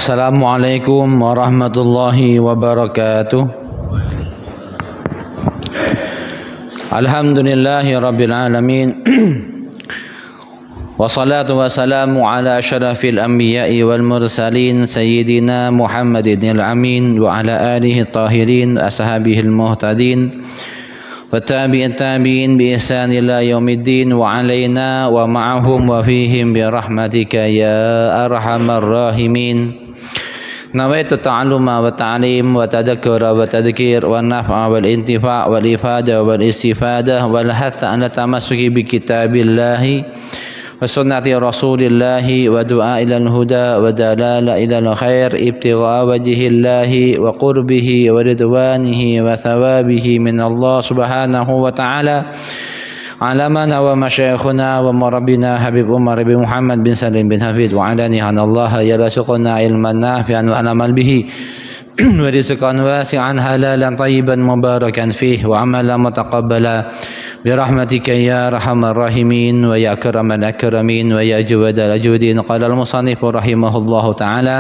Assalamualaikum warahmatullahi wabarakatuh. Alhamdulillahi rabbil alamin. Wassalatu wassalamu ala asyrafil anbiya'i wal mursalin sayyidina Muhammadin al-amin wa ala alihi tahirin ashabihil muhtadin وتابع التابعين بإحسان إلى يوم الدين وعلينا ومعهم وفيهم برحمتك يا أرحم الراحمين. نويت التعلم والتعليم وتذكر وتذكير والنفع والانتفاع والإفادة والاستفادة والحث على التمسك بكتاب الله وسنة رسول الله ودعاء إلى الهدى ودلالة إلى الخير ابتغاء وجه الله وقربه ورضوانه وثوابه من الله سبحانه وتعالى على من هو مشايخنا ومربنا حبيب عمر بن محمد بن سليم بن حفيظ وعلاني أن الله يرزقنا علما نافعا ونعمل به ورزقا واسعا حلالا طيبا مباركا فيه وعملا متقبلا برحمتك يا أرحم الراحمين ويا أكرم الأكرمين ويا أجود الأجودين. قال المصنف رحمه الله تعالى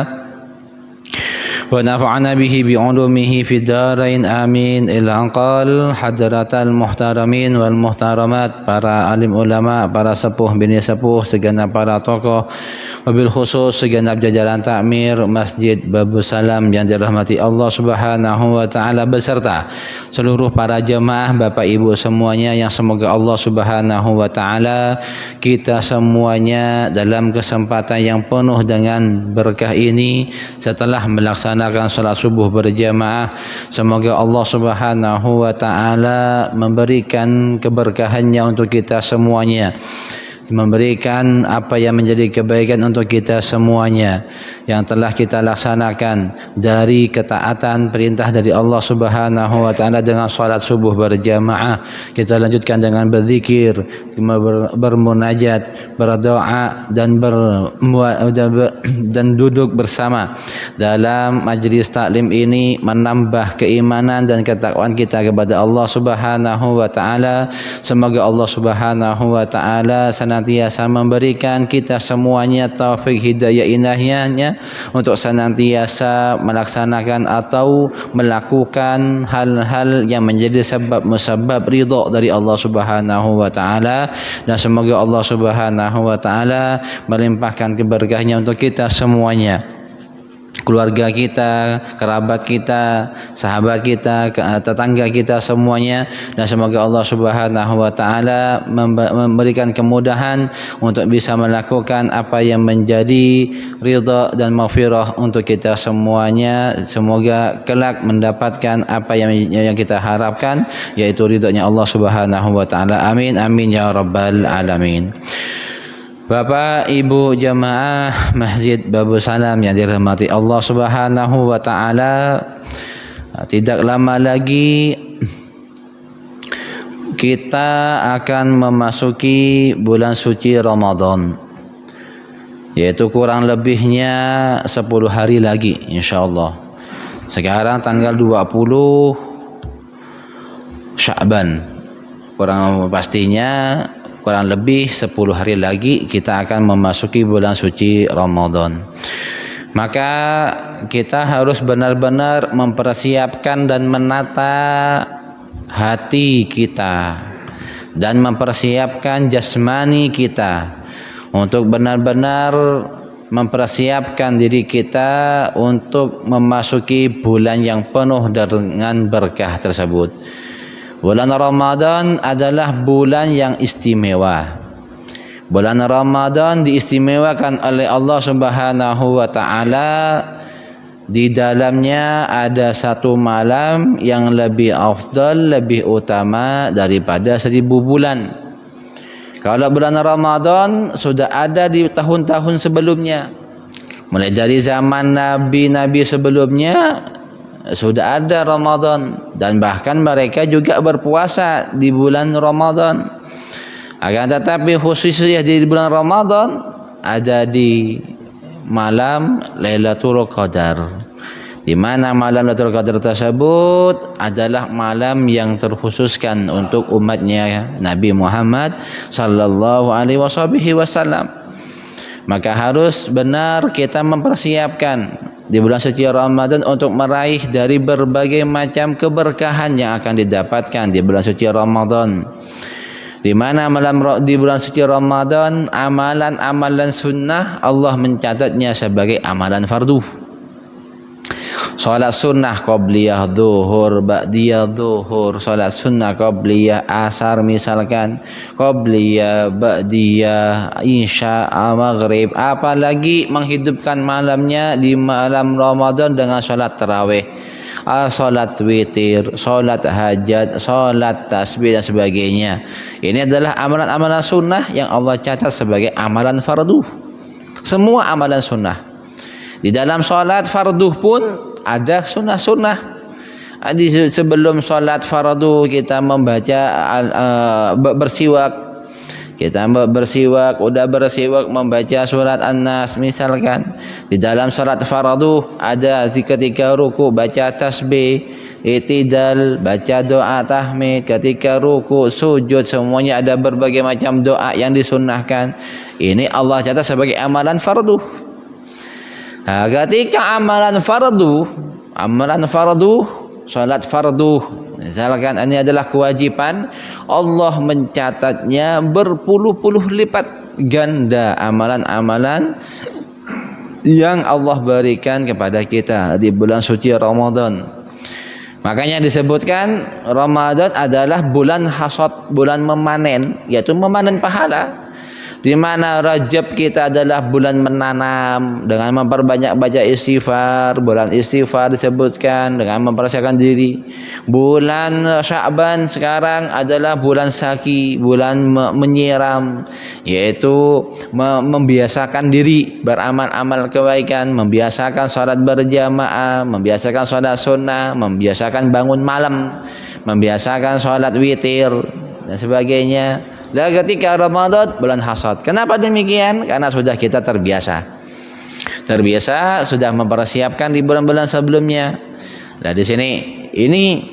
ونفعنا به بعلومه في الدارين آمين. إلى أن قال حضرات المحترمين والمحترمات, para alim ulama, para sepuh bini sepuh, segenap para tokoh, wabil khusus segenap jajaran takmir Masjid Babus Salam yang dirahmati Allah Subhanahu wa taala beserta seluruh para jemaah Bapak Ibu semuanya yang semoga Allah Subhanahu wa taala kita semuanya dalam kesempatan yang penuh dengan berkah ini setelah melaksanakan salat subuh berjamaah, semoga Allah Subhanahu wa taala memberikan keberkahannya untuk kita semuanya, memberikan apa yang menjadi kebaikan untuk kita semuanya yang telah kita laksanakan dari ketaatan perintah dari Allah Subhanahu wa taala dengan salat subuh berjamaah. Kita lanjutkan dengan berzikir, bermunajat, berdoa dan duduk bersama dalam majlis taklim ini menambah keimanan dan ketakwaan kita kepada Allah Subhanahu wa taala. Semoga Allah Subhanahu wa taala senantiasa memberikan kita semuanya taufik hidayah inayahnya untuk senantiasa melaksanakan atau melakukan hal-hal yang menjadi sebab musabab ridha dari Allah Subhanahu wa taala, dan semoga Allah Subhanahu wa taala melimpahkan keberkahannya untuk kita semuanya, keluarga kita, kerabat kita, sahabat kita, tetangga kita semuanya, dan semoga Allah Subhanahu wa taala memberikan kemudahan untuk bisa melakukan apa yang menjadi ridha dan maghfirah untuk kita semuanya. Semoga kelak mendapatkan apa yang kita harapkan, yaitu ridhonya Allah Subhanahu wa taala. Amin amin ya rabbal alamin. Bapak Ibu jemaah Masjid Babus Salam yang dirahmati Allah Subhanahu wa taala, tidak lama lagi kita akan memasuki bulan suci Ramadan, yaitu kurang lebihnya 10 hari lagi insyaallah. Sekarang tanggal 20 Sya'ban, kurang pastinya kurang lebih 10 hari lagi kita akan memasuki bulan suci Ramadan. Maka kita harus benar-benar mempersiapkan dan menata hati kita dan mempersiapkan jasmani kita untuk benar-benar mempersiapkan diri kita untuk memasuki bulan yang penuh dengan berkah tersebut. Bulan Ramadan adalah bulan yang istimewa. Bulan Ramadan diistimewakan oleh Allah Subhanahu wa taala. Di dalamnya ada satu malam yang lebih afdal, lebih utama daripada 1000 bulan. Kalau bulan Ramadan sudah ada di tahun-tahun sebelumnya, mulai dari zaman nabi-nabi sebelumnya sudah ada Ramadan, dan bahkan mereka juga berpuasa di bulan Ramadan. Akan tetapi khususnya di bulan Ramadan ada di malam Lailatul Qadar, di mana malam Lailatul Qadar tersebut adalah malam yang terkhususkan untuk umatnya Nabi Muhammad sallallahu alaihi wasallam. Maka harus benar kita mempersiapkan di bulan suci Ramadan untuk meraih dari berbagai macam keberkahan yang akan didapatkan di bulan suci Ramadan. Di mana di bulan suci Ramadan amalan-amalan sunnah Allah mencatatnya sebagai amalan fardu. Salat sunnah qabliyah zuhur, ba'diyah zuhur, salat sunnah qabliyah asar misalkan, qabliyah, ba'diyah, isya, maghrib, apalagi menghidupkan malamnya di malam Ramadan dengan salat tarawih, salat witir, salat hajat, salat tasbih dan sebagainya. Ini adalah amalan-amalan sunnah yang Allah catat sebagai amalan fardu. Semua amalan sunnah. Di dalam salat fardu pun ada sunnah-sunnah. Sebelum salat fardu kita membaca bersiwak. Kita bersiwak, udah bersiwak membaca surat An-Nas misalkan. Di dalam salat fardu ada ketika ruku baca tasbih, i'tidal, baca doa tahmid, ketika ruku, sujud, semuanya ada berbagai macam doa yang disunnahkan. Ini Allah catat sebagai amalan fardu. Nah, ketika amalan fardu, salat fardu, misalkan ini adalah kewajiban, Allah mencatatnya berpuluh-puluh lipat ganda amalan-amalan yang Allah berikan kepada kita di bulan suci Ramadan. Makanya disebutkan Ramadan adalah bulan hasad, bulan memanen, yaitu memanen pahala. Di mana Rajab kita adalah bulan menanam dengan memperbanyak baca istighfar. Bulan istighfar disebutkan dengan mempersiapkan diri. Bulan Sya'ban sekarang adalah bulan saki, bulan menyiram, yaitu membiasakan diri beramal-amal kebaikan, membiasakan salat berjamaah, membiasakan salat sunnah, membiasakan bangun malam, membiasakan salat witir dan sebagainya. Dan ketika Ramadan bulan hasad. Kenapa demikian? Karena sudah kita terbiasa sudah mempersiapkan di bulan-bulan sebelumnya. Nah di sini ini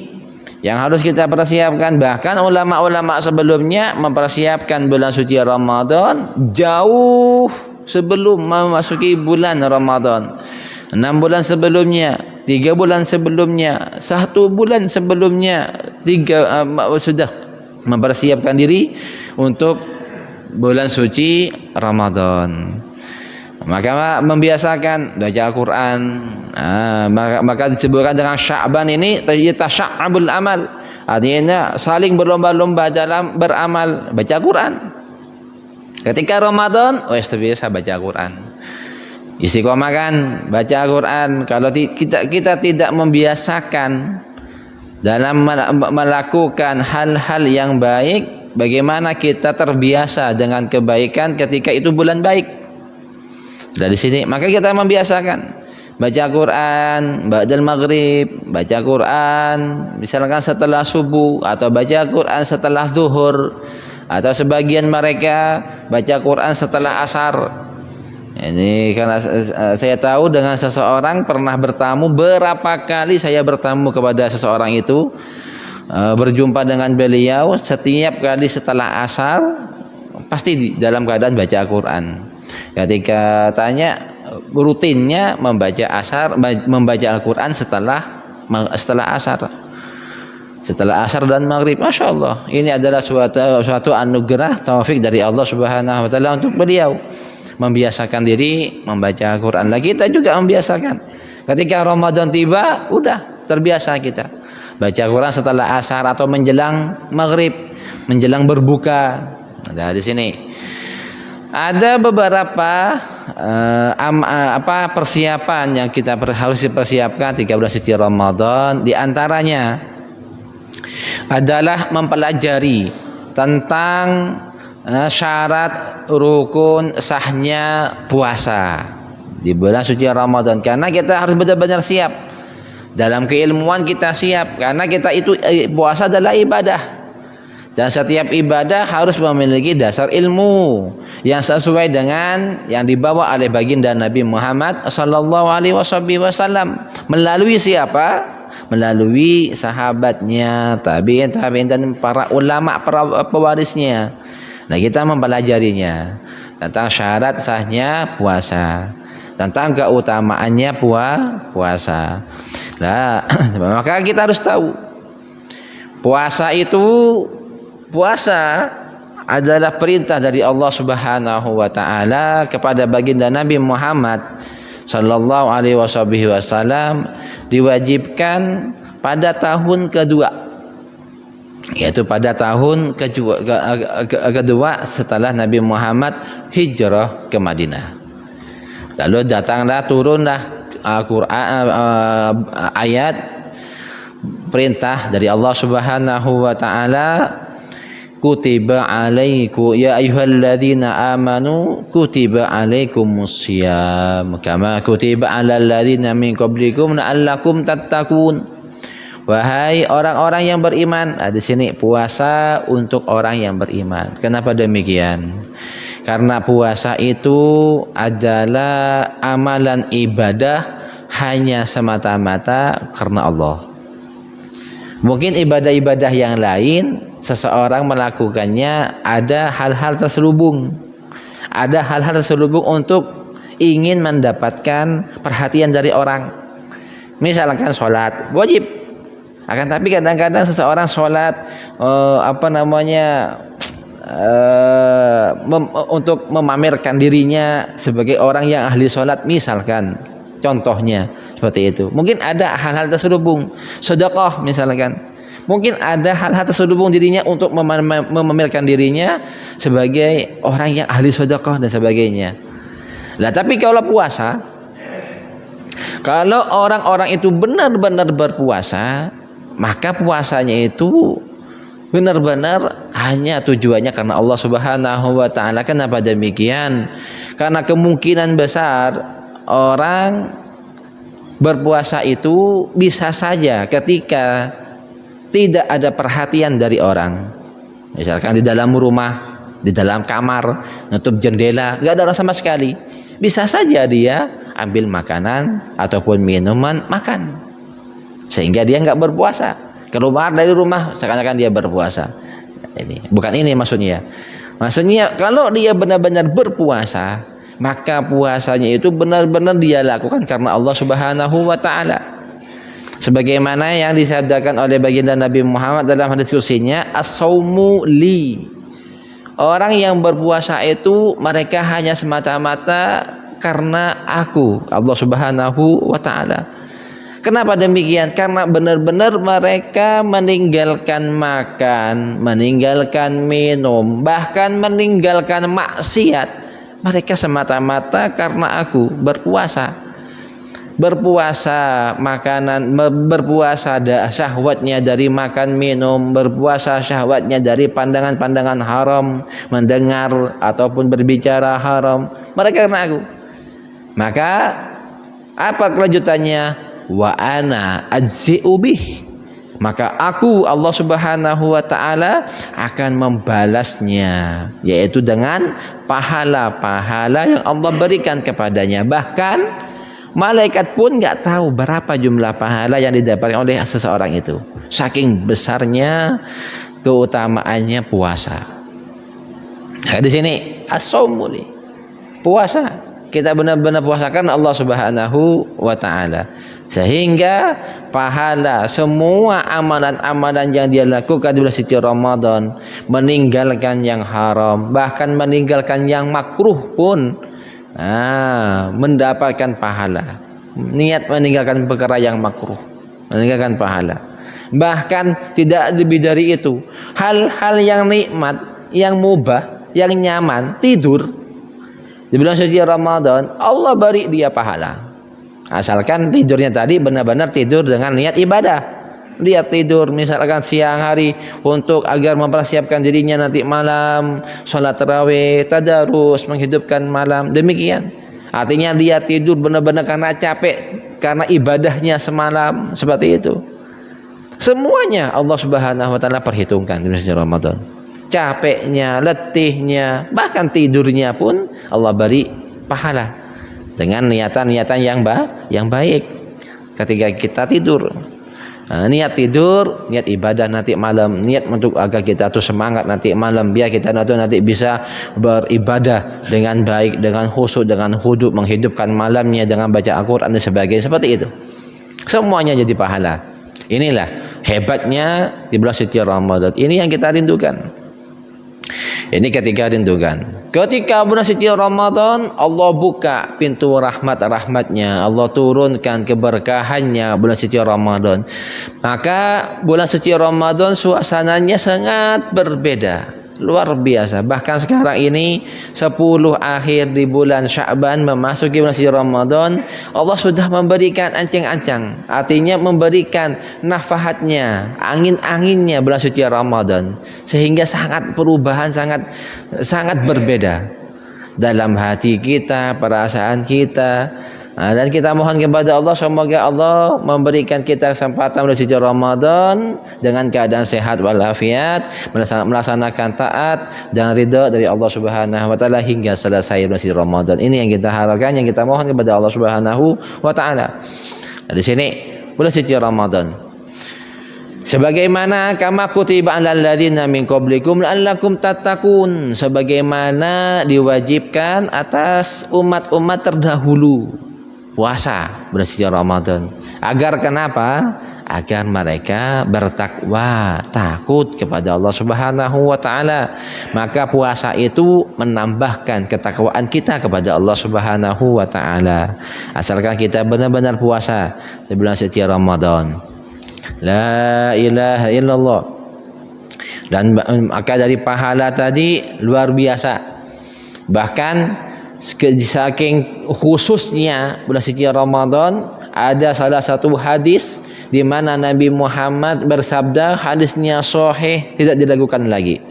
yang harus kita persiapkan. Bahkan ulama-ulama sebelumnya mempersiapkan bulan suci Ramadan jauh sebelum memasuki bulan Ramadan. 6 bulan sebelumnya, 3 bulan sebelumnya, 1 bulan sebelumnya, sudah mempersiapkan diri untuk bulan suci Ramadan. Maka membiasakan baca Al-Quran. Maka disebutkan dengan Sya'ban ini tasya'abul amal, artinya saling berlomba-lomba dalam beramal, baca Quran. Ketika Ramadan terbiasa baca Quran, istiqomah kan baca Quran. Kalau kita tidak membiasakan dalam melakukan hal-hal yang baik, bagaimana kita terbiasa dengan kebaikan ketika itu bulan baik? Dari sini maka kita membiasakan baca Quran ba'dal maghrib, baca Quran misalkan setelah subuh, atau baca Quran setelah zuhur, atau sebagian mereka baca Quran setelah asar. Ini karena saya tahu dengan seseorang pernah bertamu, berapa kali saya bertamu kepada seseorang itu, berjumpa dengan beliau, setiap kali setelah asar pasti dalam keadaan baca Quran. Ketika tanya, rutinnya membaca Al-Quran setelah asar. Setelah asar dan maghrib. Masya Allah, ini adalah suatu anugerah taufik dari Allah Subhanahu Wa Taala untuk beliau membiasakan diri membaca Al-Quran. Kita juga membiasakan. Ketika Ramadan tiba, udah terbiasa kita baca Quran setelah asar atau menjelang maghrib, menjelang berbuka. Nah, di sini ada beberapa persiapan yang kita harus dipersiapkan 13 suci Ramadan. Di antaranya adalah mempelajari tentang syarat rukun sahnya puasa di bulan suci Ramadan. Karena kita harus benar-benar siap dalam keilmuan, kita siap karena kita itu puasa adalah ibadah, dan setiap ibadah harus memiliki dasar ilmu yang sesuai dengan yang dibawa oleh baginda Nabi Muhammad sallallahu alaihi wasallam. Melalui siapa? Melalui sahabatnya, tabi'in dan para ulama, para pewarisnya. Nah, kita mempelajarinya tentang syarat sahnya puasa. tentang keutamaannya puasa. Nah, maka kita harus tahu puasa adalah perintah dari Allah Subhanahu wa taala kepada baginda Nabi Muhammad sallallahu alaihi wasallam, diwajibkan pada tahun kedua, yaitu pada tahun kedua setelah Nabi Muhammad hijrah ke Madinah. Lalu turunlah ayat perintah dari Allah Subhanahu wa taala, kutiba alaikum ya ayyuhalladzina amanu kutiba alaikumusiyam kama kutiba alal ladzina min qablikum la'allakum tattaqun. Wahai orang-orang yang beriman, di sini puasa untuk orang yang beriman. Kenapa demikian? Karena puasa itu adalah amalan ibadah hanya semata-mata karena Allah. Mungkin ibadah-ibadah yang lain seseorang melakukannya ada hal-hal terselubung. Ada hal-hal terselubung untuk ingin mendapatkan perhatian dari orang. Misalkan sholat wajib. Akan tapi kadang-kadang seseorang sholat untuk memamerkan dirinya sebagai orang yang ahli sholat, misalkan contohnya seperti itu. Mungkin ada hal-hal terselubung, sedekah misalkan. Mungkin ada hal-hal terselubung dirinya untuk memamerkan dirinya sebagai orang yang ahli sedekah dan sebagainya. Lah tapi kalau puasa, kalau orang-orang itu benar-benar berpuasa, maka puasanya itu benar-benar hanya tujuannya karena Allah Subhanahu wa taala. Kenapa demikian? Karena kemungkinan besar orang berpuasa itu bisa saja ketika tidak ada perhatian dari orang. Misalkan di dalam rumah, di dalam kamar, nutup jendela, nggak ada orang sama sekali. Bisa saja dia ambil makanan ataupun minuman makan, sehingga dia nggak berpuasa. Keluar dari rumah seakan-akan dia berpuasa. Bukan ini maksudnya. Maksudnya kalau dia benar-benar berpuasa, maka puasanya itu benar-benar dia lakukan karena Allah Subhanahu wa taala. Sebagaimana yang disabdakan oleh baginda Nabi Muhammad dalam hadis qudsinya, as-saumu li. Orang yang berpuasa itu mereka hanya semata-mata karena aku, Allah Subhanahu wa taala. Kenapa demikian? Karena benar-benar mereka meninggalkan makan, meninggalkan minum, bahkan meninggalkan maksiat. Mereka semata-mata karena aku berpuasa. Berpuasa makanan, berpuasa syahwatnya dari makan minum, berpuasa syahwatnya dari pandangan-pandangan haram, mendengar ataupun berbicara haram. Mereka karena aku. Maka apa kelanjutannya? Wa ana ajzi'u bih, maka aku Allah Subhanahu wa taala akan membalasnya, yaitu dengan pahala-pahala yang Allah berikan kepadanya. Bahkan malaikat pun nggak tahu berapa jumlah pahala yang didapatkan oleh seseorang itu, saking besarnya keutamaannya puasa. Nah, di sini as-shaum, puasa, kita benar-benar puasakan Allah Subhanahu wa taala, sehingga pahala semua amalan-amalan yang dia lakukan di bulan suci Ramadan, meninggalkan yang haram, bahkan meninggalkan yang makruh pun mendapatkan pahala. Niat meninggalkan perkara yang makruh, meninggalkan pahala. Bahkan tidak lebih dari itu, hal-hal yang nikmat, yang mubah, yang nyaman, tidur di bulan suci Ramadan, Allah beri dia pahala. Asalkan tidurnya tadi benar-benar tidur dengan niat ibadah. Dia tidur misalkan siang hari untuk agar mempersiapkan dirinya nanti malam sholat tarawih, tadarus, menghidupkan malam. Demikian. Artinya dia tidur benar-benar karena capek, karena ibadahnya semalam, seperti itu. Semuanya Allah Subhanahu wa taala perhitungkan di bulan Ramadan. Capeknya, letihnya, bahkan tidurnya pun Allah beri pahala dengan niatan-niatan yang baik ketika kita tidur. Niat tidur, niat ibadah nanti malam, niat untuk agar kita tuh semangat nanti malam, biar kita nanti bisa beribadah dengan baik, dengan khusyuk, dengan khudu, menghidupkan malamnya dengan baca Al-Quran dan sebagainya, seperti itu. Semuanya jadi pahala. Inilah hebatnya di bulan suci Ramadan. Ini yang kita rindukan. Ini ketika rindukan. Ketika bulan suci Ramadan, Allah buka pintu rahmatnya, Allah turunkan keberkahannya bulan suci Ramadan. Maka bulan suci Ramadan suasananya sangat berbeda, luar biasa. Bahkan sekarang ini 10 akhir di bulan Sya'ban memasuki bulan suci Ramadan, Allah sudah memberikan ancang-ancang, artinya memberikan nafahatnya, angin-anginnya bulan suci Ramadan, sehingga sangat perubahan sangat berbeda dalam hati kita, perasaan kita. Dan kita mohon kepada Allah semoga Allah memberikan kita kesempatan bulan suci Ramadan dengan keadaan sehat walafiat, melaksanakan taat dan ridha dari Allah Subhanahu wa taala hingga selesai bulan suci Ramadan. Ini yang kita harapkan, yang kita mohon kepada Allah Subhanahu wa taala. Di sini bulan suci Ramadan. Sebagaimana kama kutiba 'alal ladzina min qablikum la'allakum tattaqun, sebagaimana diwajibkan atas umat-umat terdahulu puasa bulan suci Ramadan. Agar kenapa? Agar mereka bertakwa, takut kepada Allah Subhanahu wa taala. Maka puasa itu menambahkan ketakwaan kita kepada Allah Subhanahu wa taala. Asalkan kita benar-benar puasa di bulan suci Ramadan. La ilaha illallah. Dan maka dari pahala tadi luar biasa. Bahkan saking khususnya bulan suci Ramadan, ada salah satu hadis di mana Nabi Muhammad bersabda, hadisnya sahih, tidak diragukan lagi.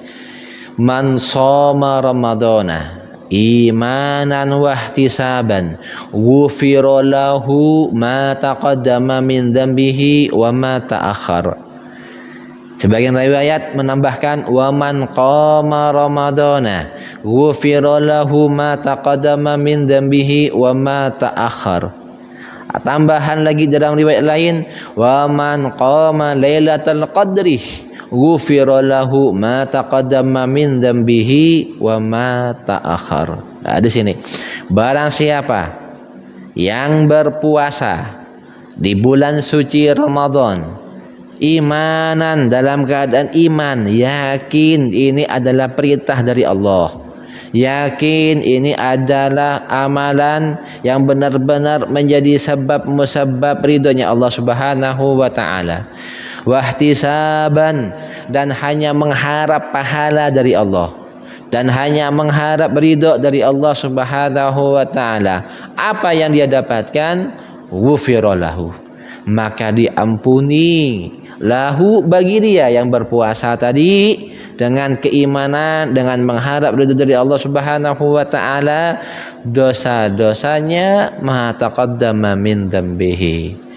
Man shoma ramadana imanan wa ihtisaban ghufira lahu ma taqaddama min dhanbihi wa ma ta'akhkhar. Sebagian riwayat menambahkan wa man qama ramadana ghufira lahu ma taqaddama min dhanbihi wa ma ta'akhkhar. Tambahan lagi dalam riwayat lain, wa man qama lailatul qadri ghufira lahu ma taqaddama min dhanbihi wa ma ta'akhkhar. Nah, di sini barang siapa yang berpuasa di bulan suci Ramadan imanan, dalam keadaan iman, yakin ini adalah perintah dari Allah, yakin ini adalah amalan yang benar-benar menjadi sebab musabab ridhonya Allah Subhanahu wa taala, wahtisaban, dan hanya mengharap pahala dari Allah dan hanya mengharap ridho dari Allah Subhanahu wa taala. Apa yang dia dapatkan? Ghufira lahu, maka diampuni lahu bagi dia yang berpuasa tadi dengan keimanan, dengan mengharap ridho dari Allah Subhanahu wa taala, dosa-dosanya ma taqaddama min dzambihi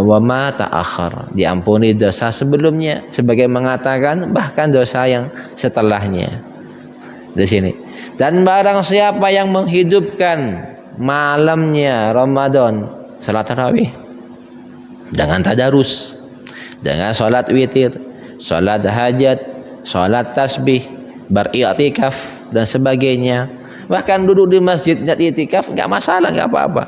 wa ma ta'akhkhar, diampuni dosa sebelumnya, sebagai mengatakan bahkan dosa yang setelahnya. Di sini. Dan barang siapa yang menghidupkan malamnya Ramadan, salat tarawih dengan tadarus, dengan salat witir, salat hajat, salat tasbih, beriktikaf dan sebagainya. Bahkan duduk di masjid niat iktikaf enggak masalah, enggak apa-apa.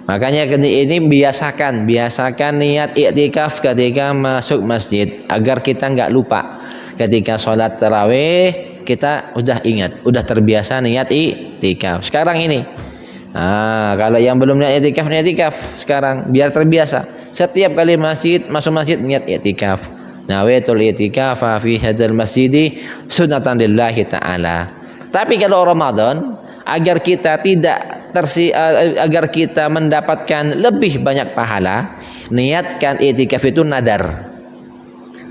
Makanya ini biasakan niat iktikaf ketika masuk masjid agar kita enggak lupa. Ketika salat tarawih kita udah ingat, udah terbiasa niat iktikaf. Sekarang ini kalau yang belum niat iktikaf sekarang biar terbiasa. Setiap kali masuk masjid niat i'tikaf. Nawaitul i'tikaf fi hadzal masjidi sunnatan lillahi ta'ala. Tapi kalau Ramadan, agar kita agar kita mendapatkan lebih banyak pahala, niatkan i'tikaf itu nadar.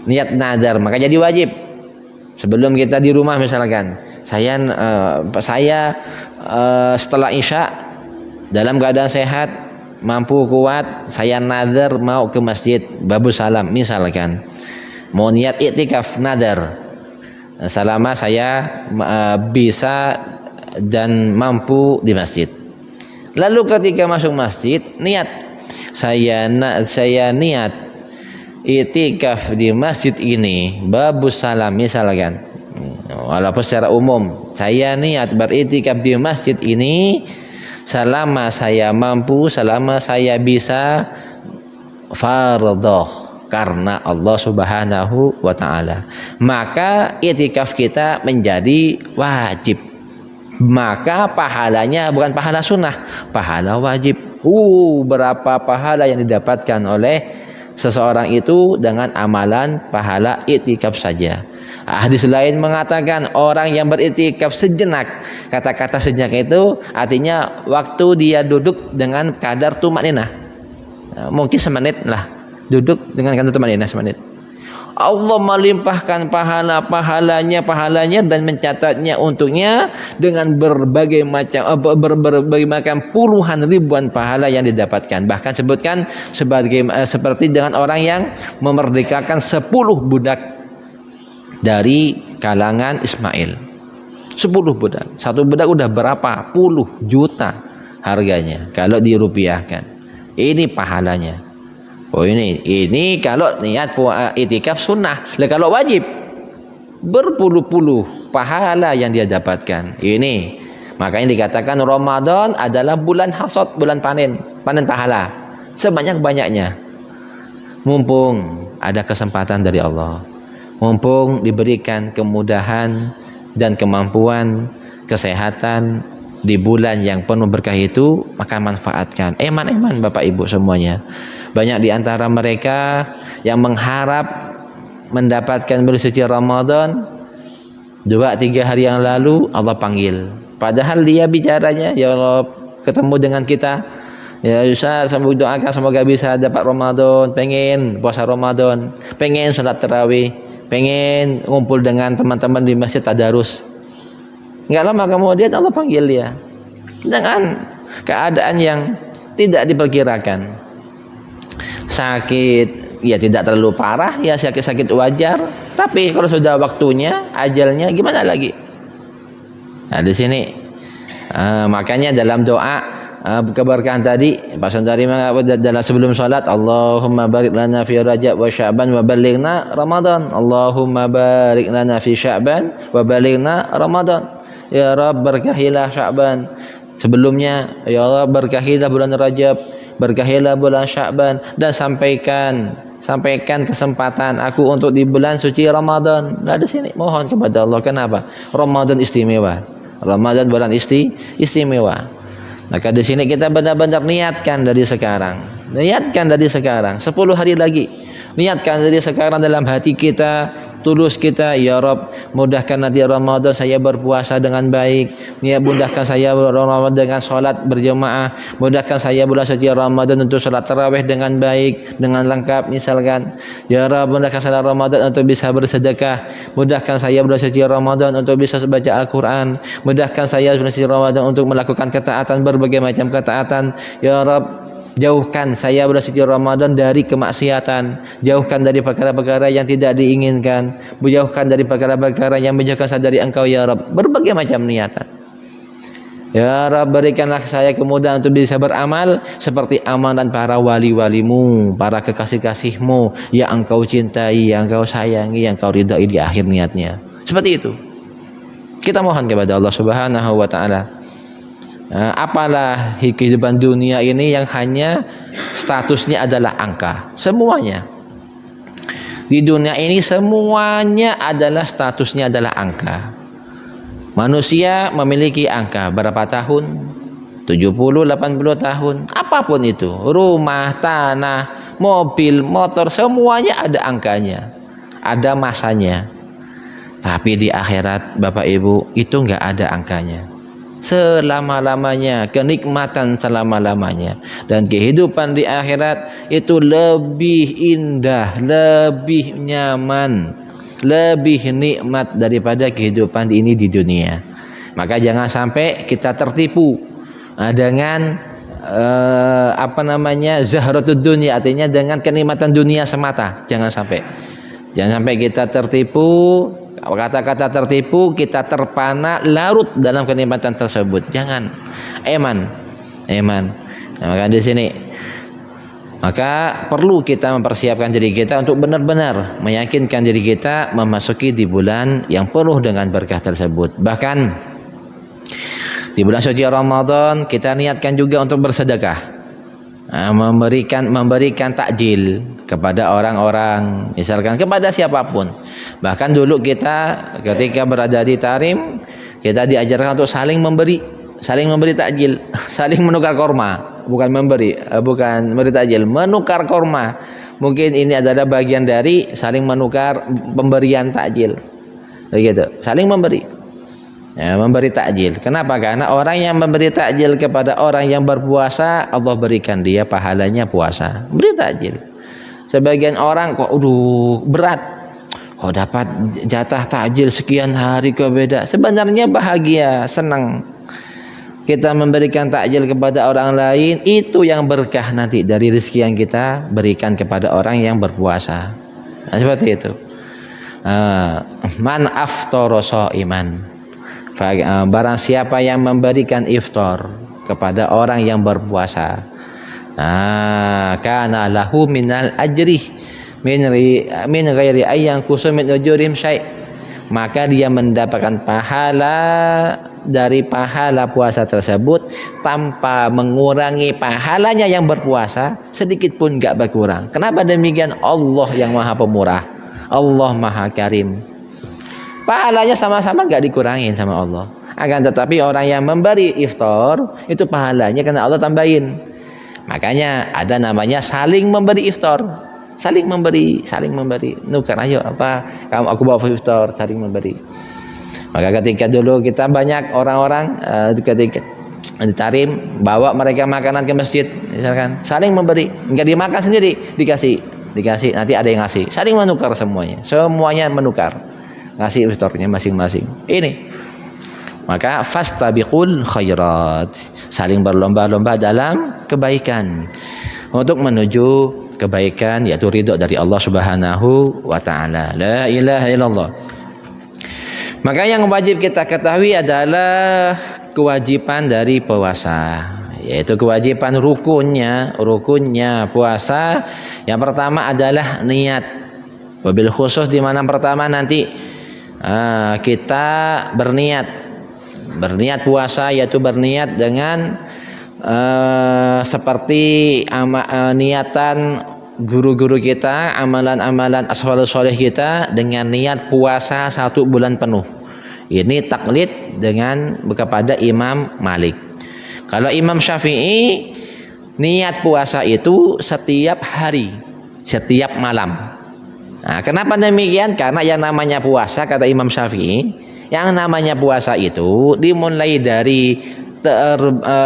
Niat nadar, maka jadi wajib. Sebelum kita di rumah misalkan, saya setelah Isya dalam keadaan sehat, mampu kuat, saya nazar mau ke masjid Babu Salam misalkan, mau niat iktikaf nadar selama saya bisa dan mampu di masjid. Lalu ketika masuk masjid niat saya niat itikaf di masjid ini, babus salam misalkan, walaupun secara umum saya niat beritikaf di masjid ini selama saya mampu, selama saya bisa, fardhoh karena Allah Subhanahu wa taala, maka itikaf kita menjadi wajib. Maka pahalanya bukan pahala sunnah, pahala wajib. Berapa pahala yang didapatkan oleh seseorang itu dengan amalan pahala itikaf saja. Hadis lain mengatakan orang yang beritikaf sejenak. Kata-kata sejenak itu artinya waktu dia duduk dengan kadar tumakninah. Mungkin semenit lah, duduk dengan kadar tumakninah semenit. Allah melimpahkan pahalanya dan mencatatnya untuknya dengan berbagai macam puluhan ribuan pahala yang didapatkan. Bahkan sebutkan seperti dengan orang yang memerdekakan 10 budak dari kalangan Ismail. 10 budak. Satu budak udah berapa puluh juta harganya kalau dirupiahkan. Ini pahalanya. Ini kalau niat itikaf sunnah. Kalau wajib berpuluh-puluh pahala yang dia dapatkan. Ini makanya dikatakan Ramadan adalah bulan hasad, bulan panen pahala sebanyak-banyaknya. Mumpung ada kesempatan dari Allah, mumpung diberikan kemudahan dan kemampuan, kesehatan di bulan yang penuh berkah itu, maka manfaatkan. Eman Bapak Ibu semuanya. Banyak di antara mereka yang mengharap mendapatkan bulan suci Ramadan 2-3 hari yang lalu Allah panggil. Padahal dia bicaranya, ya Allah ketemu dengan kita, ya Ustaz doakan semoga bisa dapat Ramadan, pengen puasa Ramadan, pengen salat tarawih, pengen ngumpul dengan teman-teman di masjid tadarus. Enggak lama kemudian Allah panggil dia dengan keadaan yang tidak diperkirakan. Sakit, ya tidak terlalu parah, ya sakit-sakit wajar. Tapi kalau sudah waktunya, ajalnya, gimana lagi? Nah di sini, makanya dalam doa keberkahan tadi, Pak Sondari dalam sebelum sholat, Allahumma barik lana fi Rajab wa Sya'ban wa balighna Ramadan. Allahumma barik lana fi Sya'ban wa balighna Ramadan. Ya Rabb berkahilah Sya'ban. Sebelumnya, ya Allah berkahilah bulan Rajab, berkahilah bulan Sya'ban, dan sampaikan kesempatan aku untuk di bulan suci Ramadan. Nah di sini mohon kepada Allah. Kenapa? Ramadan istimewa. Ramadan bulan istimewa. Maka di sini kita benar-benar niatkan dari sekarang. Niatkan dari sekarang. 10 hari lagi. Niatkan dari sekarang dalam hati kita, tulus kita, ya Rob, mudahkan nanti Ramadan saya berpuasa dengan baik. Mudahkan saya Ramadan dengan sholat berjamaah. Mudahkan saya bulan suci Ramadan untuk sholat tarawih dengan baik, dengan lengkap misalkan. Ya Rob, mudahkan saya Ramadan untuk bisa bersedekah. Mudahkan saya bulan suci Ramadan untuk bisa baca Al-Quran. Mudahkan saya bulan suci Ramadan untuk melakukan ketaatan, berbagai macam ketaatan. Ya Rob, jauhkan saya bulan suci Ramadan dari kemaksiatan, jauhkan dari perkara-perkara yang tidak diinginkan, jauhkan dari perkara-perkara yang menjauhkan saya dari Engkau ya Rabb. Berbagai macam niatan. Ya Rabb, berikanlah saya kemudahan untuk bisa beramal seperti amalan para wali-walimu, para kekasih-kasihmu yang Engkau cintai, yang Engkau sayangi, yang Engkau ridhai di akhir niatnya. Seperti itu. Kita mohon kepada Allah Subhanahu wa taala. Apalah kehidupan dunia ini yang hanya statusnya adalah angka. Semuanya di dunia ini semuanya adalah statusnya adalah angka. Manusia memiliki angka berapa tahun? 70, 80 tahun, apapun itu, rumah, tanah, mobil, motor, semuanya ada angkanya, ada masanya. Tapi di akhirat Bapak Ibu itu enggak ada angkanya. Selama-lamanya, kenikmatan selama-lamanya, dan kehidupan di akhirat itu lebih indah, lebih nyaman, lebih nikmat daripada kehidupan ini di dunia. Maka jangan sampai kita tertipu dengan zahratud dunia, artinya dengan kenikmatan dunia semata. Jangan sampai kita tertipu. Kata-kata tertipu, kita terpana larut dalam kenikmatan tersebut. Jangan. Eman. Nah, maka di sini Maka perlu kita mempersiapkan diri kita untuk benar-benar meyakinkan diri kita memasuki di bulan yang penuh dengan berkah tersebut. Bahkan di bulan suci Ramadan kita niatkan juga untuk bersedekah. Memberikan takjil kepada orang-orang, misalkan kepada siapapun. Bahkan dulu kita ketika berada di Tarim, kita diajarkan untuk saling memberi takjil, saling menukar korma, bukan memberi takjil, menukar korma. Mungkin ini adalah bagian dari saling menukar pemberian takjil, begitu, saling memberi. Ya, memberi takjil. Kenapa? Karena orang yang memberi takjil kepada orang yang berpuasa, Allah berikan dia pahalanya puasa. Beri takjil. Sebagian orang kok berat, kok dapat jatah takjil sekian hari, kok beda. Sebenarnya bahagia, senang. Kita memberikan takjil kepada orang lain, itu yang berkah nanti dari rezeki yang kita berikan kepada orang yang berpuasa. Nah, seperti itu. Man aftara shaiman, barang siapa yang memberikan iftar kepada orang yang berpuasa, kana lahu minal ajri min ghairi ayyan kusum min ujurihim syai', maka dia mendapatkan pahala dari pahala puasa tersebut tanpa mengurangi pahalanya yang berpuasa sedikit pun enggak berkurang. Kenapa demikian? Allah yang Maha Pemurah, Allah Maha Karim. Pahalanya sama-sama gak dikurangin sama Allah. Akan tetapi orang yang memberi iftar, itu pahalanya karena Allah tambahin. Makanya ada namanya saling memberi iftar. Saling memberi. Nukar, ayo kamu aku bawa iftar, saling memberi. Maka ketika dulu kita banyak orang-orang ketika di Tarim bawa mereka makanan ke masjid, misalkan, saling memberi, enggak dimakan sendiri, dikasih, nanti ada yang ngasih. Saling menukar semuanya menukar. Ngasih iftarnya masing-masing. Ini. Maka fastabiqul khairat, saling berlomba-lomba dalam kebaikan untuk menuju kebaikan, yaitu ridho dari Allah Subhanahu wa taala. La ilaha illallah. Maka yang wajib kita ketahui adalah kewajiban dari puasa, yaitu kewajiban rukunnya puasa. Yang pertama adalah niat. Wabil khusus di mana pertama nanti kita berniat puasa, yaitu berniat dengan seperti niatan guru-guru kita, amalan-amalan asfalus soleh kita dengan niat puasa 1 bulan penuh. Ini taklid dengan kepada Imam Malik. Kalau Imam Syafi'i, niat puasa itu setiap hari, setiap malam. Nah, kenapa demikian? Karena yang namanya puasa, kata Imam Syafi'i, yang namanya puasa itu dimulai dari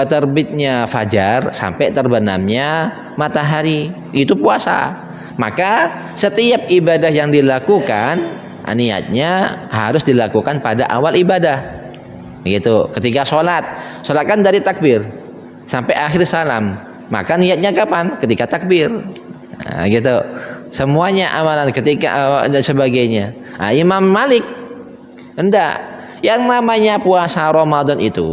terbitnya fajar sampai terbenamnya matahari, itu puasa. Maka setiap ibadah yang dilakukan, niatnya harus dilakukan pada awal ibadah. Begitu. Ketika sholat kan dari takbir sampai akhir salam, maka niatnya kapan? Ketika takbir. Nah, gitu. Semuanya amalan ketika dan sebagainya. Nah, Imam Malik enggak. Yang namanya puasa Ramadan itu,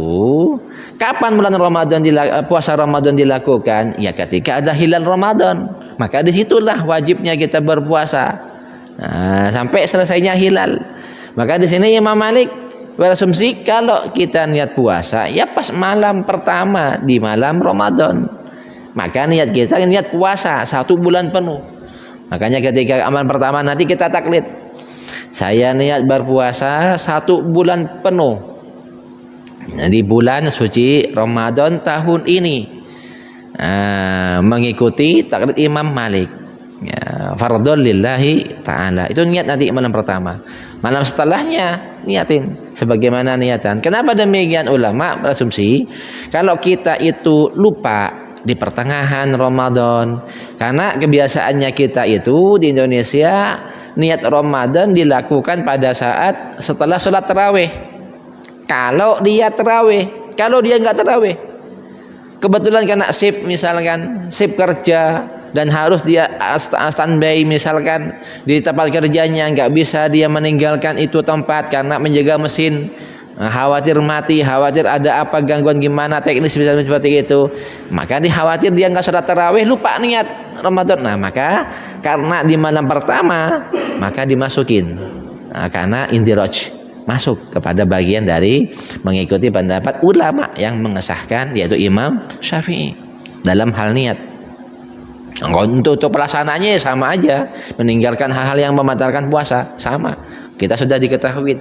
kapan bulan Ramadan puasa Ramadan dilakukan? Ya ketika ada hilal Ramadan. Maka disitulah wajibnya kita berpuasa. Nah, sampai selesainya hilal. Maka di sini Imam Malik berasumsi kalau kita niat puasa ya pas malam pertama di malam Ramadan. Maka niat kita niat puasa 1 bulan penuh. Makanya ketika amalan pertama nanti kita taklid. Saya niat berpuasa 1 bulan penuh. Nah, di bulan suci Ramadan tahun ini. Mengikuti taklid Imam Malik. Ya, fardhon lillahi ta'ala. Itu niat nanti malam pertama. Malam setelahnya niatin sebagaimana niatan. Kenapa demikian? Ulama berasumsi kalau kita itu lupa di pertengahan Ramadan, karena kebiasaannya kita itu di Indonesia niat Ramadan dilakukan pada saat setelah sholat tarawih. Kalau dia nggak tarawih, kebetulan karena misalkan sip kerja dan harus dia standby misalkan di tempat kerjanya, nggak bisa dia meninggalkan itu tempat karena menjaga mesin khawatir mati, khawatir ada apa gangguan gimana teknis bisa seperti itu, maka dikhawatir dia nggak sholat tarawih lupa niat Ramadan. Nah maka karena di malam pertama maka dimasukin, karena indiraj masuk kepada bagian dari mengikuti pendapat ulama yang mengesahkan yaitu Imam Syafi'i dalam hal niat. Untuk pelaksananya sama aja, meninggalkan hal-hal yang membatalkan puasa sama, kita sudah diketahui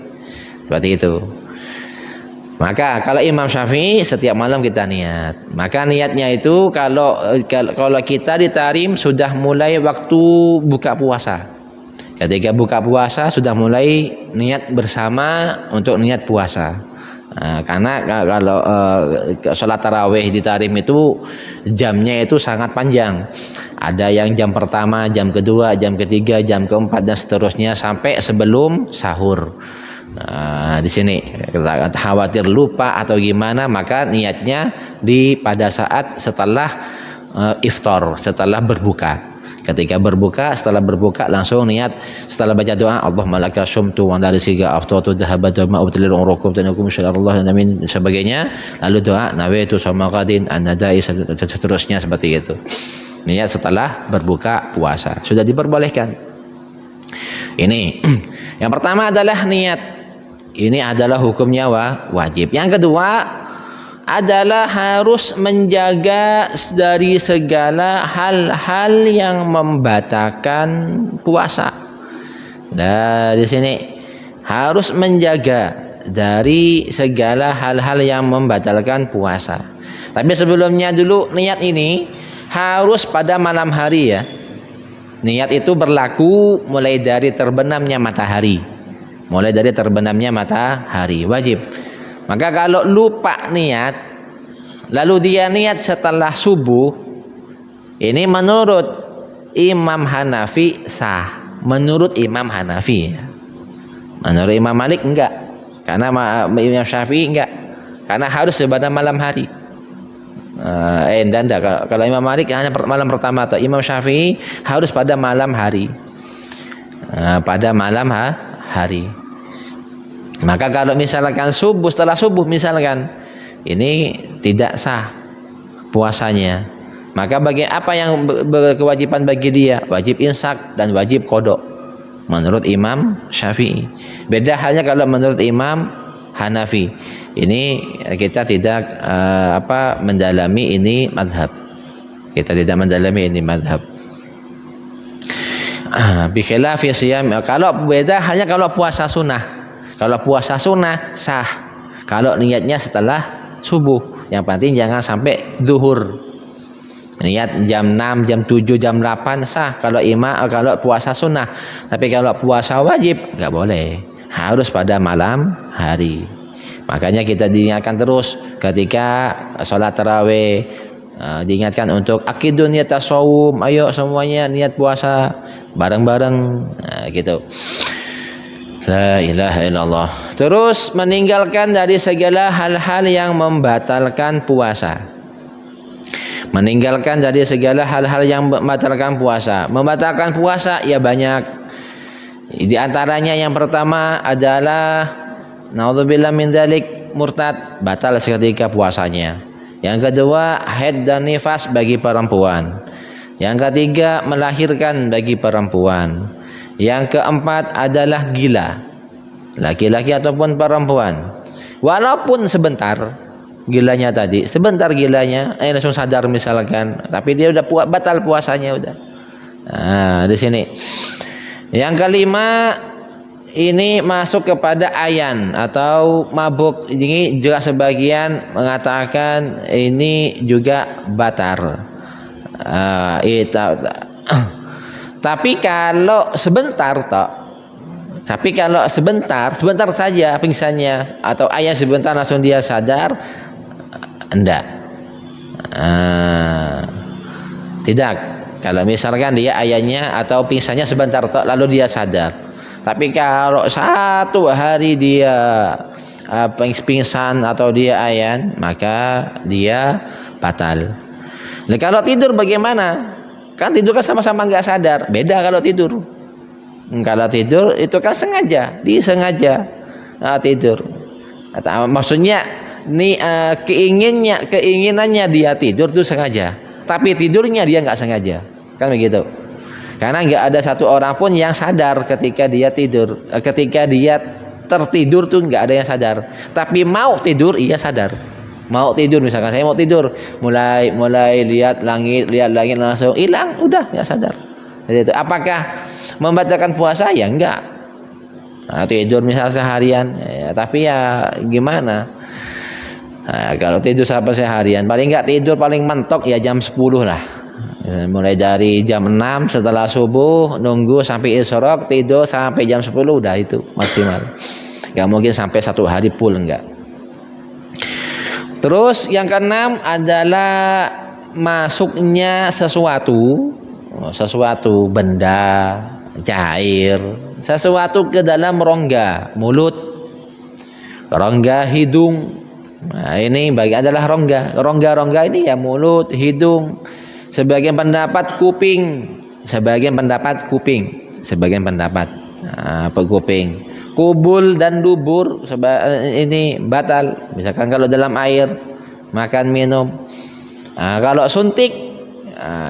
seperti itu. Maka kalau Imam Syafi'i setiap malam kita niat, maka niatnya itu kalau kita di Tarim sudah mulai waktu buka puasa. Ketika buka puasa sudah mulai niat bersama untuk niat puasa. Karena kalau sholat tarawih di Tarim itu jamnya itu sangat panjang. Ada yang jam pertama, jam kedua, jam ketiga, jam keempat dan seterusnya sampai sebelum sahur. Di sini kita khawatir lupa atau gimana, maka niatnya pada saat setelah iftar, setelah berbuka. Ketika berbuka, setelah berbuka langsung niat, setelah baca doa Allahumma laka syumtu wa dari siga aftatu dhahabat ma ubtilil urukum tanakum insyaallah amin sebagainya, lalu doa nawaitu sama qadin an-nadai seterusnya seperti itu. Niat setelah berbuka puasa sudah diperbolehkan. Ini yang pertama adalah niat. Ini adalah hukumnya wajib. Yang kedua adalah harus menjaga dari segala hal-hal yang membatalkan puasa. Nah, di sini harus menjaga dari segala hal-hal yang membatalkan puasa. Tapi sebelumnya dulu niat ini harus pada malam hari ya. Niat itu berlaku mulai dari terbenamnya matahari. Mulai dari terbenamnya matahari wajib. Maka kalau lupa niat lalu dia niat setelah subuh, ini menurut Imam Hanafi sah. Menurut Imam Hanafi. Menurut Imam Malik enggak. Karena Imam Syafi'i enggak. Karena harus pada malam hari. Kalau Imam Malik hanya malam pertama atau Imam Syafi'i harus pada malam hari. Pada malam hari. Maka kalau misalkan setelah subuh misalkan ini tidak sah puasanya, maka apa yang berkewajiban bagi dia? Wajib imsak dan wajib qada menurut Imam Syafi'i. Beda halnya kalau menurut Imam Hanafi. Ini kita tidak mendalami ini madhab. Kita tidak mendalami ini madhab. Bikhilafi siyam. Kalau beda hanya kalau puasa sunnah. Kalau puasa sunnah sah. Kalau niatnya setelah subuh, yang penting jangan sampai zuhur. Niat jam 6, jam 7, jam 8 sah kalau puasa sunnah. Tapi kalau puasa wajib nggak boleh. Harus pada malam hari. Makanya kita diingatkan terus ketika sholat tarawih, diingatkan untuk akidun niat tasawum. Ayo semuanya niat puasa bareng-bareng gitu. La ilaha illallah. Terus meninggalkan dari segala hal-hal yang membatalkan puasa. Meninggalkan dari segala hal-hal yang membatalkan puasa. Membatalkan puasa ya banyak. Di antaranya yang pertama adalah naudzubillah min dzalik murtad, batal seketika puasanya. Yang kedua haid dan nifas bagi perempuan. Yang ketiga melahirkan bagi perempuan. Yang keempat adalah gila, laki-laki ataupun perempuan, walaupun sebentar gilanya tadi, sebentar gilanya, langsung sadar misalkan, tapi dia udah batal puasanya udah. Nah, di sini. Yang kelima ini masuk kepada ayan atau mabuk. Ini juga sebagian mengatakan ini juga batal. Tapi kalau sebentar sebentar saja pingsannya atau ayah sebentar langsung dia sadar, enggak. Tidak. Kalau misalkan dia ayahnya atau pingsannya sebentar lalu dia sadar. Tapi kalau 1 hari dia pingsan atau dia ayan, maka dia batal. Nah, kalau tidur bagaimana? Kan tidur kan sama-sama nggak sadar. Beda kalau tidur. Kalau tidur itu kan disengaja tidur. Maksudnya keinginannya dia tidur itu sengaja, tapi tidurnya dia nggak sengaja, kan begitu. Karena nggak ada satu orang pun yang sadar ketika dia tidur, ketika dia tertidur tuh nggak ada yang sadar. Tapi mau tidur iya sadar. Mau tidur, misalkan saya mau tidur, mulai lihat langit langsung hilang, udah nggak sadar. Jadi itu. Apakah membatalkan puasa? Ya enggak. Nah, tidur misalnya seharian, ya, tapi ya gimana? Nah, kalau tidur sampai seharian, paling nggak tidur paling mentok ya jam 10 lah. Mulai dari jam 6 setelah subuh nunggu sampai isyraq, tidur sampai jam 10 udah itu maksimal. Gak mungkin sampai satu hari full, enggak. Terus yang keenam adalah masuknya sesuatu benda cair, sesuatu ke dalam rongga mulut, rongga hidung. Nah, ini adalah rongga ini ya mulut, hidung. Sebagian pendapat kuping, sebagian pendapat kuping, kubul dan dubur ini batal. Misalkan kalau dalam air, makan minum. Kalau suntik,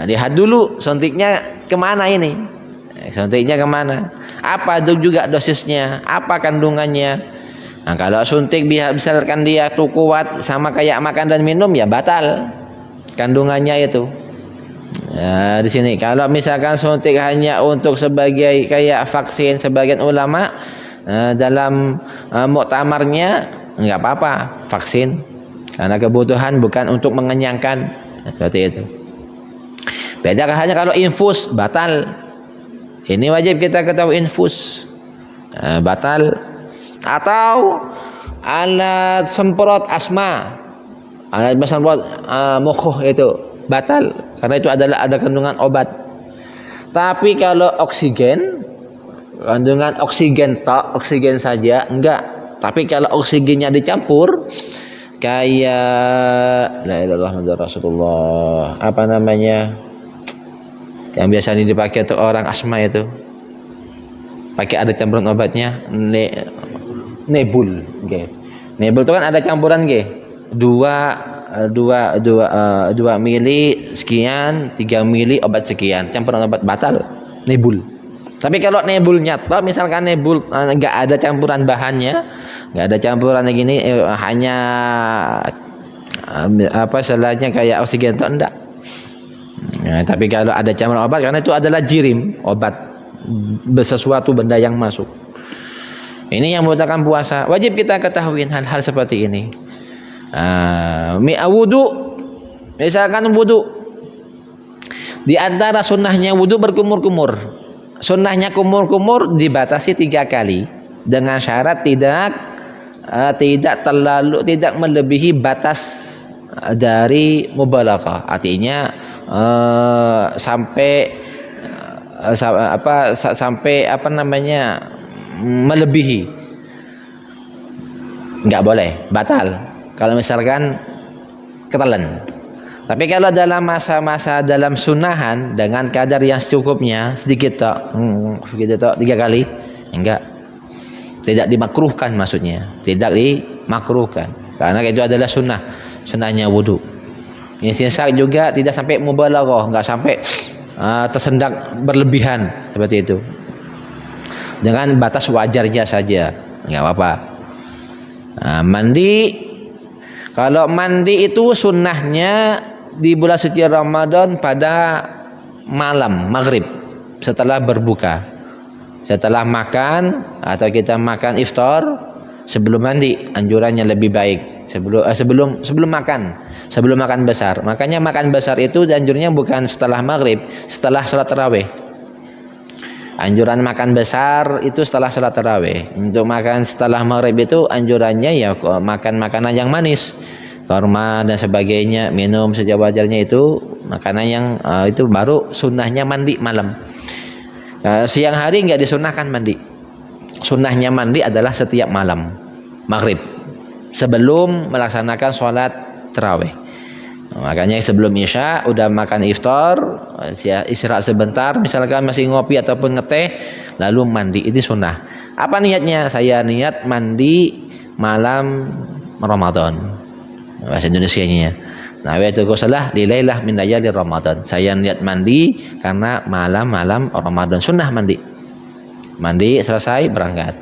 lihat dulu suntiknya kemana ini? Suntiknya kemana? Apa juga dosisnya? Apa kandungannya? Nah, kalau suntik misalkan dia tuh kuat sama kayak makan dan minum ya batal kandungannya itu. Ya, di sini kalau misalkan suntik hanya untuk sebagai kayak vaksin, sebagian ulama dalam muktamarnya nggak apa-apa vaksin karena kebutuhan bukan untuk mengenyangkan, seperti itu. Beda hanya kalau infus batal. Ini wajib kita ketahui infus batal, atau alat semprot asma, alat semprot mukhuh itu batal karena itu ada kandungan obat. Tapi kalau oksigen, kandungan oksigen oksigen saja enggak. Tapi kalau oksigennya dicampur kayak la ilaha illallah Muhammadur Rasulullah, apa namanya yang biasanya dipakai untuk orang asma itu, pakai ada campuran obatnya, nebul. Nebul itu kan ada campuran 2 mili sekian, 3 mili obat sekian, campuran obat batal nebul. Tapi kalau nebulnya toh, misalkan nebul enggak ada campuran bahannya, enggak ada campuran gini, hanya apa istilahnya kayak oksigen toh enggak. Nah, tapi kalau ada campuran obat, karena itu adalah jirim, obat, sesuatu benda yang masuk. Ini yang membatalkan puasa. Wajib kita ketahui hal-hal seperti ini. Wudu, misalkan wudu, di antara sunnahnya wudu berkumur-kumur. Sunnahnya kumur-kumur dibatasi 3 kali dengan syarat tidak melebihi batas dari mubalaghah. Artinya sampai apa namanya melebihi, nggak boleh, batal kalau misalkan ketelan. Tapi kalau dalam masa-masa dalam sunahan dengan kadar yang secukupnya, sedikit tok, 3 kali, enggak, tidak dimakruhkan, maksudnya tidak dimakruhkan karena itu adalah sunnahnya wudu. Istinsak juga tidak sampai mubalaghah, enggak sampai tersendak berlebihan seperti itu, dengan batas wajarnya saja, nggak apa-apa. Mandi, kalau mandi itu sunnahnya di bulan suci Ramadan pada malam maghrib setelah berbuka, setelah makan atau kita makan iftar, sebelum mandi anjurannya lebih baik sebelum makan besar. Makanya makan besar itu anjurnya bukan setelah maghrib, setelah sholat tarawih. Anjuran makan besar itu setelah sholat tarawih. Untuk makan setelah maghrib itu anjurannya ya makan makanan yang manis, kurma dan sebagainya, minum sejauh wajarnya, itu makanan yang itu baru sunnahnya mandi malam. Siang hari nggak disunnahkan mandi. Sunnahnya mandi adalah setiap malam maghrib sebelum melaksanakan sholat tarawih. Makanya sebelum isya udah makan iftar, istirahat sebentar, misalkan masih ngopi ataupun ngeteh, lalu mandi, itu sunnah. Apa niatnya? Saya niat mandi malam Ramadan. Bahasa Indonesianya. Nawaitu ghuslah li lailah min layali Ramadan. Saya niat mandi karena malam-malam Ramadan. Sunnah mandi. Mandi selesai berangkat.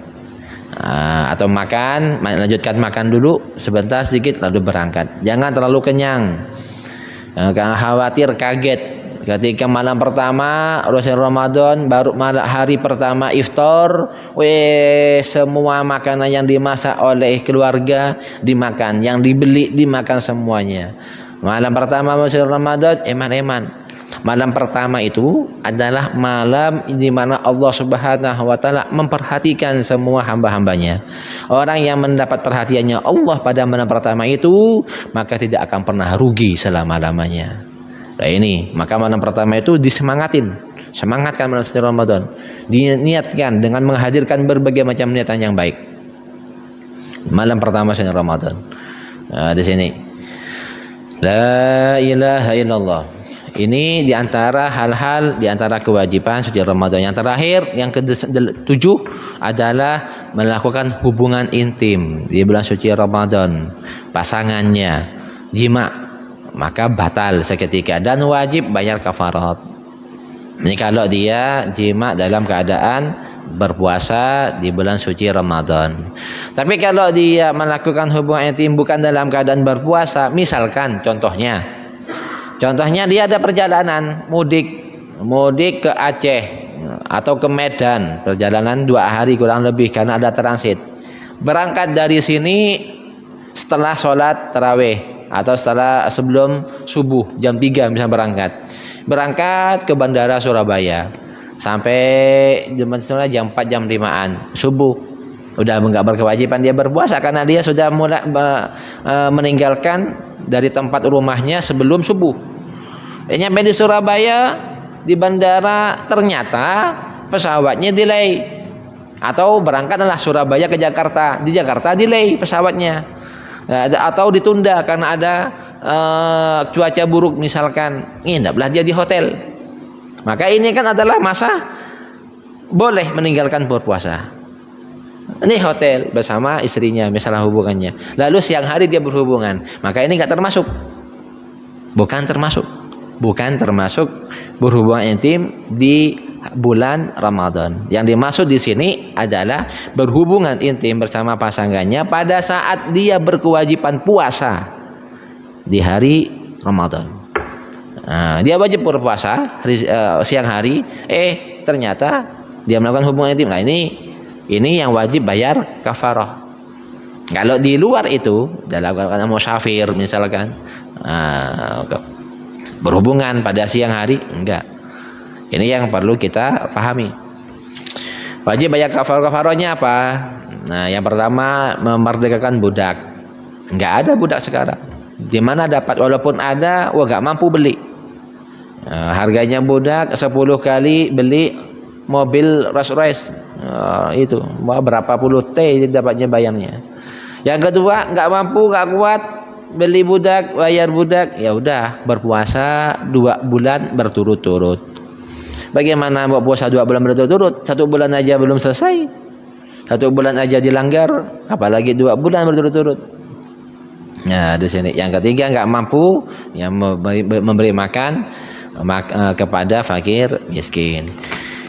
Atau makan, lanjutkan makan dulu sebentar sedikit lalu berangkat. Jangan terlalu kenyang. Jangan khawatir kaget ketika malam pertama Ramadan baru hari pertama iftar, semua makanan yang dimasak oleh keluarga dimakan, yang dibeli dimakan semuanya. Malam pertama Ramadan eman-eman. Malam pertama itu adalah malam di mana Allah Subhanahu wa taala memperhatikan semua hamba-hambanya. Orang yang mendapat perhatiannya Allah pada malam pertama itu, maka tidak akan pernah rugi selama-lamanya. Nah ini, maka malam pertama itu disemangatin. Semangatkan malam suci Ramadan. Diniatkan dengan menghadirkan berbagai macam niatan yang baik. Malam pertama suci Ramadan. Di sini. La ilaha illallah. Ini diantara hal-hal, diantara kewajiban suci Ramadan. Yang terakhir, yang ke-7 adalah melakukan hubungan intim di bulan suci Ramadan. Pasangannya jima, maka batal seketika dan wajib bayar kafarat. Ini kalau dia jima dalam keadaan berpuasa di bulan suci Ramadan. Tapi kalau dia melakukan hubungan intim bukan dalam keadaan berpuasa, misalkan Contohnya dia ada perjalanan mudik ke Aceh atau ke Medan, perjalanan 2 hari kurang lebih karena ada transit. Berangkat dari sini setelah sholat tarawih atau sebelum subuh jam 3 bisa berangkat ke bandara Surabaya sampai jam 4 jam 5-an subuh. Udah enggak berkewajiban dia berpuasa karena dia sudah mulai meninggalkan dari tempat rumahnya sebelum subuh. Dia nyampe di Surabaya di bandara ternyata pesawatnya delay atau berangkatlah Surabaya ke Jakarta, di Jakarta delay pesawatnya atau ditunda karena ada cuaca buruk misalkan, nginaplah dia di hotel. Maka ini kan adalah masa boleh meninggalkan berpuasa. Ini hotel bersama istrinya misalnya hubungannya. Lalu siang hari dia berhubungan, maka ini enggak termasuk. Bukan termasuk berhubungan intim di bulan Ramadan. Yang dimaksud di sini adalah berhubungan intim bersama pasangannya pada saat dia berkewajiban puasa di hari Ramadan. Dia wajib berpuasa siang hari, ternyata dia melakukan hubungan intim. Nah ini yang wajib bayar kafarah. Kalau di luar itu dalam keadaan musafir misalkan berhubungan pada siang hari, enggak. Ini yang perlu kita pahami. Wajib bayar kafarahnya apa? Nah, yang pertama memerdekakan budak. Enggak ada budak sekarang. Di mana dapat? Walaupun ada, enggak mampu beli. Harganya budak 10 kali beli mobil Rolls Royce. Itu berapa puluh T dapatnya bayarnya. Yang kedua, enggak mampu, enggak kuat beli budak, bayar budak, ya udah berpuasa 2 bulan berturut-turut. Bagaimana buat puasa 2 bulan berturut-turut? 1 bulan aja belum selesai, 1 bulan aja dilanggar, apalagi 2 bulan berturut-turut. Nah di sini yang ketiga nggak mampu yang memberi makan kepada fakir miskin.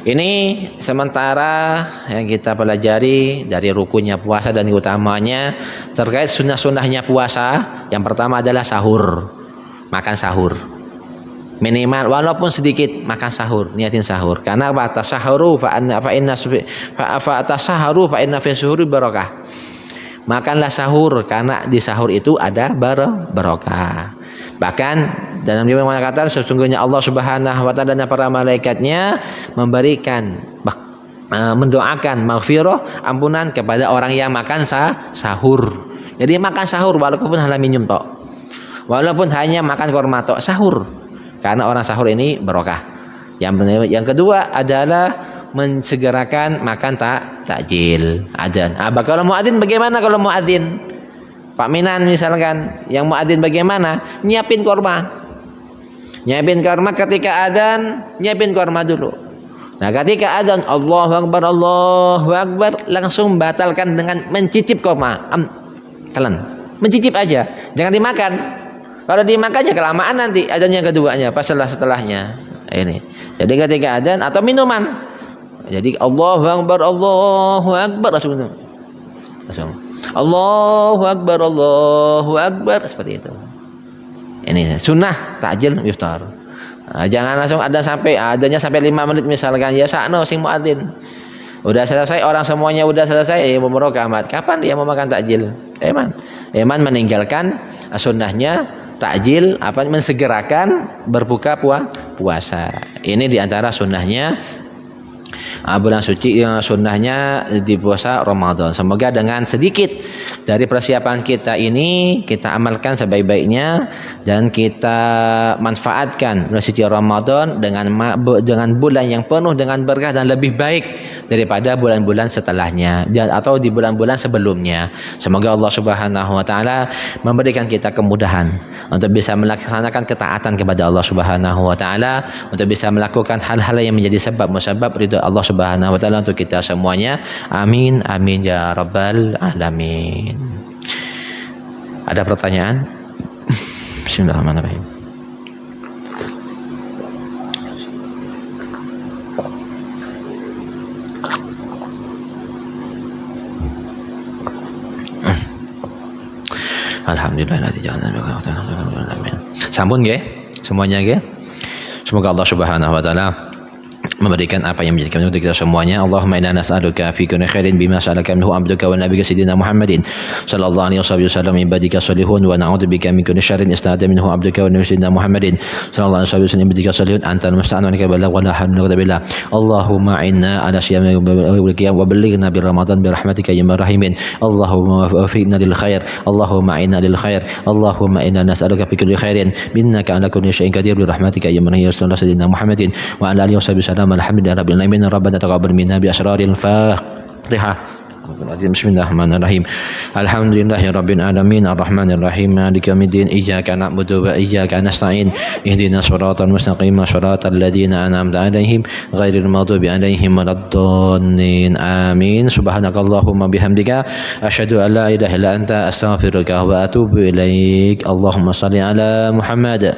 Ini sementara yang kita pelajari dari rukunnya puasa dan utamanya terkait sunnah-sunnahnya puasa. Yang pertama adalah sahur, makan sahur minimal walaupun sedikit, makan sahur, niatin sahur. Karena apa? Tasahuru fa inna fi suhuri barakah. Makanlah sahur karena di sahur itu ada barokah. Bahkan dalam riwayat mengatakan sesungguhnya Allah Subhanahu wa taala dan para malaikatnya memberikan mendoakan maghfirah, ampunan kepada orang yang makan sahur. Jadi makan sahur walaupun hanya minum tok. Walaupun hanya makan kurma tok, sahur. Karena orang sahur ini barokah. Yang kedua adalah mensegerakan makan takjil, adzan. Kalau muadzin bagaimana kalau muadzin? Pak Minan misalkan yang muadzin bagaimana? Nyiapin kurma. Nyiapin kurma ketika adzan, nyiapin kurma dulu. Nah, ketika adzan Allahu Akbar, langsung batalkan dengan mencicip koma. Telan. Mencicip aja, jangan dimakan. Kalau dimakannya kelamaan nanti adzan yang keduanya, pas setelahnya. Ini. Jadi ketika adzan atau minuman. Jadi Allahu Akbar langsung minum. Langsung. Allahu Akbar seperti itu. Ini sunnah takjil iftar. Nah, jangan langsung ada sampai adanya sampai 5 menit misalkan ya sakno sing muadzin. Udah selesai orang semuanya udah selesai mau merokamat. Kapan dia mau makan takjil? Eman meninggalkan sunnahnya takjil mensegerakan berbuka puasa. Ini diantara sunnahnya bulan suci yang sunnahnya di puasa Ramadan. Semoga dengan sedikit dari persiapan kita ini kita amalkan sebaik-baiknya dan kita manfaatkan bulan suci Ramadan dengan bulan yang penuh dengan berkah dan lebih baik daripada bulan-bulan setelahnya atau di bulan-bulan sebelumnya. Semoga Allah Subhanahu wa taala memberikan kita kemudahan untuk bisa melaksanakan ketaatan kepada Allah Subhanahu wa taala, untuk bisa melakukan hal-hal yang menjadi sebab musabab ridha Allah Subhanahu wa taala untuk kita semuanya. Amin amin ya rabbal alamin. Ada pertanyaan? Bismillahirrahmanirrahim. Alhamdulillah. Sampun nggih semuanya nggih. Semoga Allah Subhanahu wa taala memberikan apa yang menjadi kebaikan untuk kita semuanya. Allahumma inna nas'aluka fi kulli khairin bima sa'alaka minhu abduka wa nabiyyuka sayyidina Muhammadin sallallahu alaihi wasallam ibadika salihun wa na'udzubika min kulli syarrin ista'adha minhu abduka wa nabiyyuka sayyidina Muhammadin sallallahu alaihi wasallam ibadika salihun antal musta'an wa laka balagh wa la hawla wa la quwwata illa billah. Allahumma inna ala siyami wa ballighna bi ramadan bi rahmatika ya rahimin. Allahumma waffiqna lil khair. Allahumma inna lil khair. Allahumma inna nas'aluka fi kulli khairin innaka ala kulli syai'in qadir bi rahmatika ya rahimin sayyidina Muhammadin wa ala alihi wasallam. Alhamdulillah rabbil alamin. Rabbana taqabbal minna bi asraril Fatihah. Bismillahirrahmanirrahim. Alhamdulillahi rabbil alamin arrahmanir rahim maliki yaumiddin iyyaka na'budu wa iyyaka nasta'in ihdinas siratal mustaqim siratal ladzina an'amta 'alaihim ghairil maghdubi 'alaihim waladdallin. Amin. Subhanakallahumma bihamdika asyhadu an la ilaha illa anta astaghfiruka wa atubu ilaik. Allahumma shalli ala Muhammad.